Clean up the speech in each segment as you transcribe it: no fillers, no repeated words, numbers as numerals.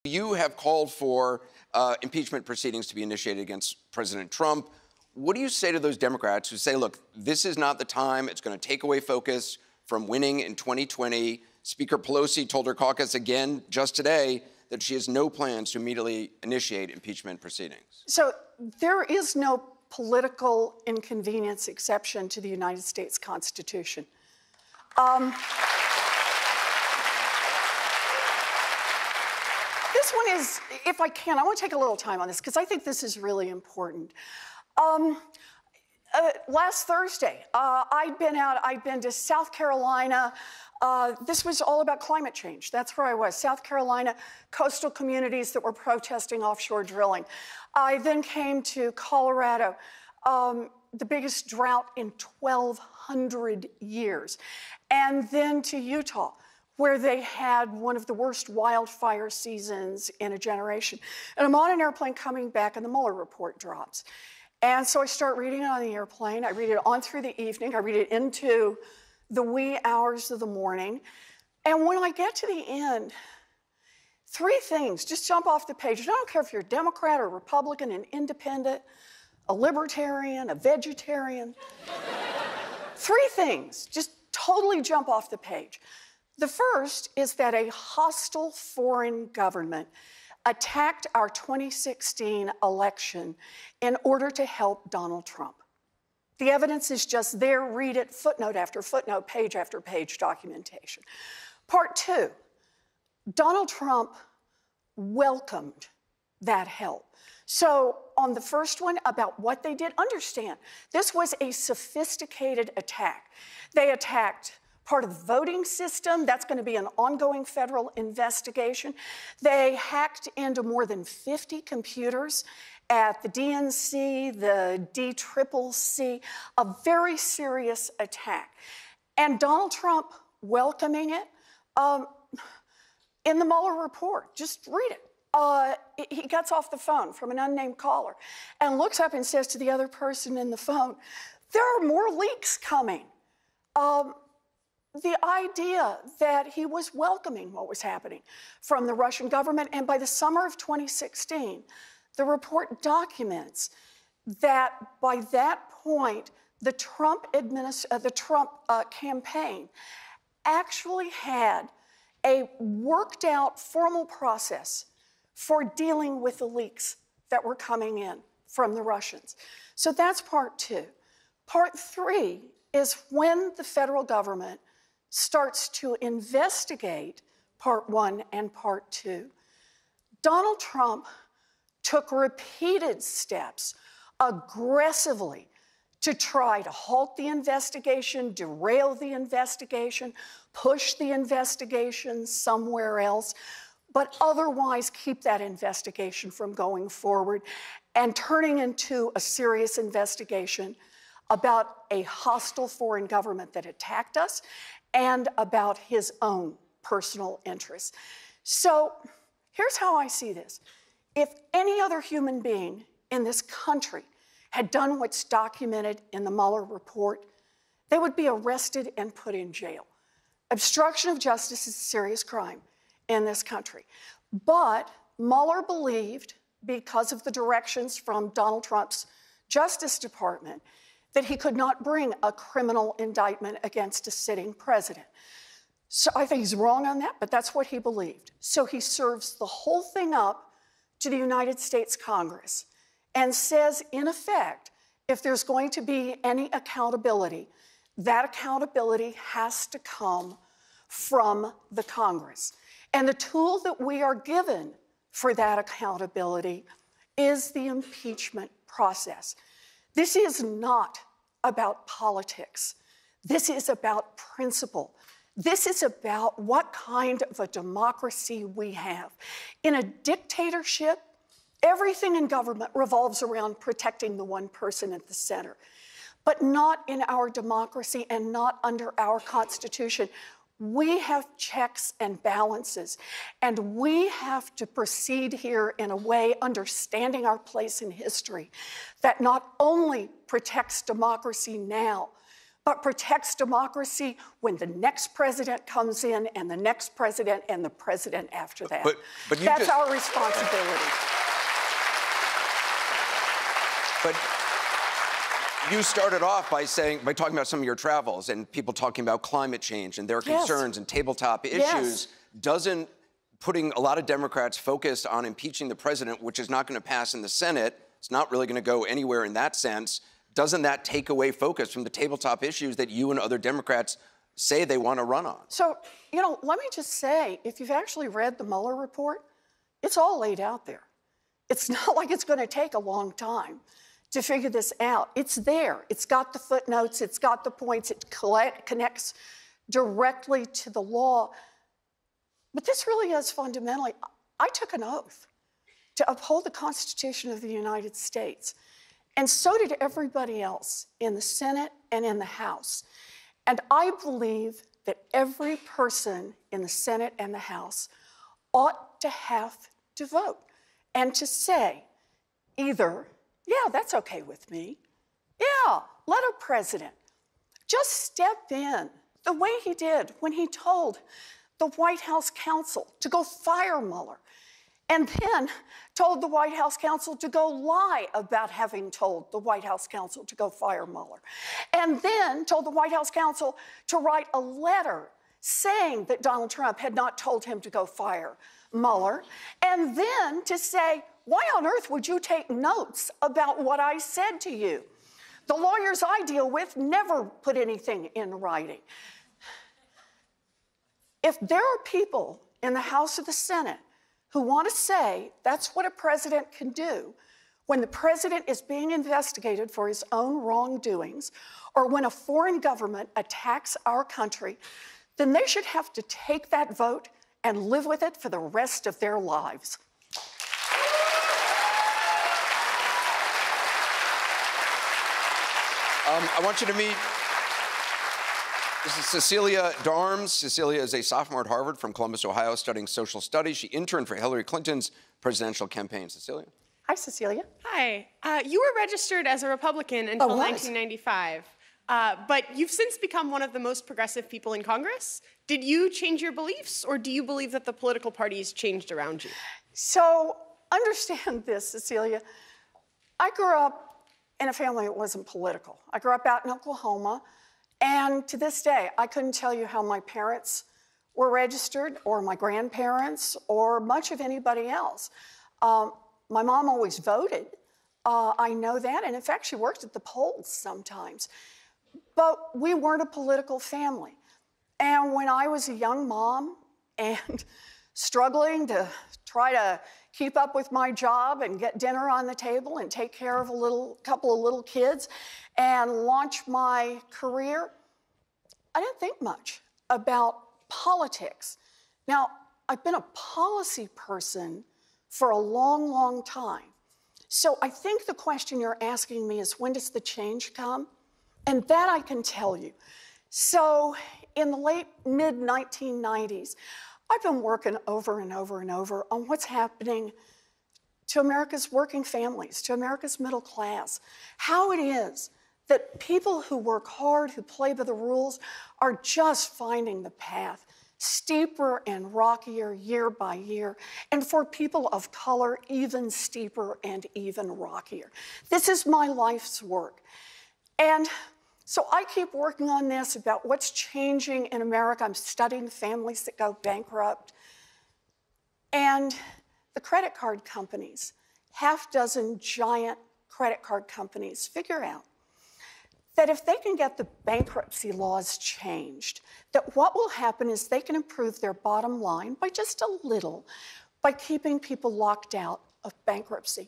You have called for impeachment proceedings to be initiated against President Trump. What do you say to those Democrats who say, look, this is not the time, it's going to take away focus from winning in 2020? Speaker Pelosi told her caucus again just today that she has no plans to immediately initiate impeachment proceedings. So there is no political inconvenience exception to the United States Constitution. This one is, if I can, I want to take a little time on this because I think this is really important. Last Thursday, I'd been to South Carolina. This was all about climate change. That's where I was, South Carolina, coastal communities that were protesting offshore drilling. I then came to Colorado, the biggest drought in 1,200 years. And then to Utah, where they had one of the worst wildfire seasons in a generation. And I'm on an airplane coming back, and the Mueller report drops. And so I start reading it on the airplane. I read it on through the evening. I read it into the wee hours of the morning. And when I get to the end, three things just jump off the page. I don't care if you're a Democrat or Republican, an independent, a libertarian, a vegetarian. Three things just totally jump off the page. The first is that a hostile foreign government attacked our 2016 election in order to help Donald Trump. The evidence is just there. Read it, footnote after footnote, page after page documentation. Part two, Donald Trump welcomed that help. So on the first one about what they did, understand, this was a sophisticated attack. They attacked part of the voting system. That's going to be an ongoing federal investigation. They hacked into more than 50 computers at the DNC, the DCCC, a very serious attack. And Donald Trump welcoming it in the Mueller report. Just read it. He gets off the phone from an unnamed caller and looks up and says to the other person in the phone, there are more leaks coming. The idea that he was welcoming what was happening from the Russian government, and by the summer of 2016, the report documents that by that point, the Trump campaign actually had a worked out formal process for dealing with the leaks that were coming in from the Russians. So that's part two. Part three is when the federal government starts to investigate part one and part two. Donald Trump took repeated steps aggressively to try to halt the investigation, derail the investigation, push the investigation somewhere else, but otherwise keep that investigation from going forward and turning into a serious investigation about a hostile foreign government that attacked us and about his own personal interests. So here's how I see this. If any other human being in this country had done what's documented in the Mueller report, they would be arrested and put in jail. Obstruction of justice is a serious crime in this country. But Mueller believed, because of the directions from Donald Trump's Justice Department, that he could not bring a criminal indictment against a sitting president. So I think he's wrong on that, but that's what he believed. So he serves the whole thing up to the United States Congress and says, in effect, if there's going to be any accountability, that accountability has to come from the Congress. And the tool that we are given for that accountability is the impeachment process. This is not about politics. This is about principle. This is about what kind of a democracy we have. In a dictatorship, everything in government revolves around protecting the one person at the center. But not in our democracy and not under our Constitution. We have checks and balances, and we have to proceed here in a way, understanding our place in history, that not only protects democracy now, but protects democracy when the next president comes in and the next president and the president after that. But that's our responsibility. But you started off by talking about some of your travels and people talking about climate change and their concerns and tabletop issues. Doesn't putting a lot of Democrats focused on impeaching the president, which is not going to pass in the Senate, it's not really going to go anywhere in that sense, doesn't that take away focus from the tabletop issues that you and other Democrats say they want to run on? So, let me just say, if you've actually read the Mueller report, it's all laid out there. It's not like it's going to take a long time to figure this out. It's there. It's got the footnotes. It's got the points. It connects directly to the law. But this really is fundamentally, I took an oath to uphold the Constitution of the United States. And so did everybody else in the Senate and in the House. And I believe that every person in the Senate and the House ought to have to vote and to say either, yeah, that's okay with me. Yeah, let a president just step in the way he did when he told the White House counsel to go fire Mueller, and then told the White House counsel to go lie about having told the White House counsel to go fire Mueller, and then told the White House counsel to write a letter saying that Donald Trump had not told him to go fire Mueller, and then to say, why on earth would you take notes about what I said to you? The lawyers I deal with never put anything in writing. If there are people in the House or the Senate who want to say that's what a president can do when the president is being investigated for his own wrongdoings or when a foreign government attacks our country, then they should have to take that vote and live with it for the rest of their lives. I want you to meet, this is Cecilia Darms. Cecilia is a sophomore at Harvard from Columbus, Ohio, studying social studies. She interned for Hillary Clinton's presidential campaign. Cecilia? Hi, Cecilia. Hi. You were registered as a Republican until 1995, but you've since become one of the most progressive people in Congress. Did you change your beliefs, or do you believe that the political parties changed around you? So understand this, Cecilia. I grew up in a family that wasn't political. I grew up out in Oklahoma, and to this day, I couldn't tell you how my parents were registered, or my grandparents, or much of anybody else. My mom always voted. I know that, and in fact, she worked at the polls sometimes. But we weren't a political family. And when I was a young mom and struggling to try to keep up with my job and get dinner on the table and take care of a couple of little kids and launch my career, I didn't think much about politics. Now, I've been a policy person for a long, long time. So I think the question you're asking me is, when does the change come? And that I can tell you. So in the mid-1990s, I've been working over and over and over on what's happening to America's working families, to America's middle class, how it is that people who work hard, who play by the rules, are just finding the path steeper and rockier year by year, and for people of color, even steeper and even rockier. This is my life's work. And so I keep working on this about what's changing in America. I'm studying families that go bankrupt. And the credit card companies, half-dozen giant credit card companies, figure out that if they can get the bankruptcy laws changed, that what will happen is they can improve their bottom line by just a little by keeping people locked out of bankruptcy.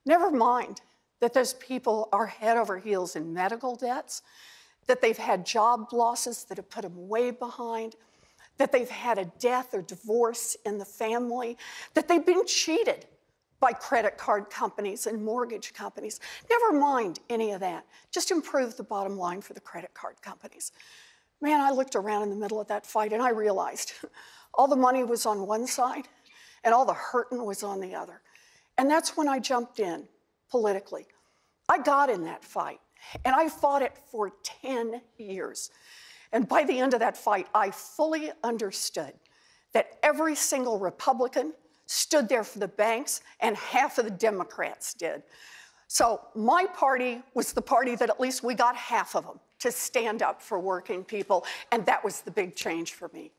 Never mind that those people are head over heels in medical debts, that they've had job losses that have put them way behind, that they've had a death or divorce in the family, that they've been cheated by credit card companies and mortgage companies. Never mind any of that. Just improve the bottom line for the credit card companies. Man, I looked around in the middle of that fight and I realized all the money was on one side and all the hurting was on the other. And that's when I jumped in politically. I got in that fight. And I fought it for 10 years. And by the end of that fight, I fully understood that every single Republican stood there for the banks, and half of the Democrats did. So my party was the party that at least we got half of them to stand up for working people, and that was the big change for me.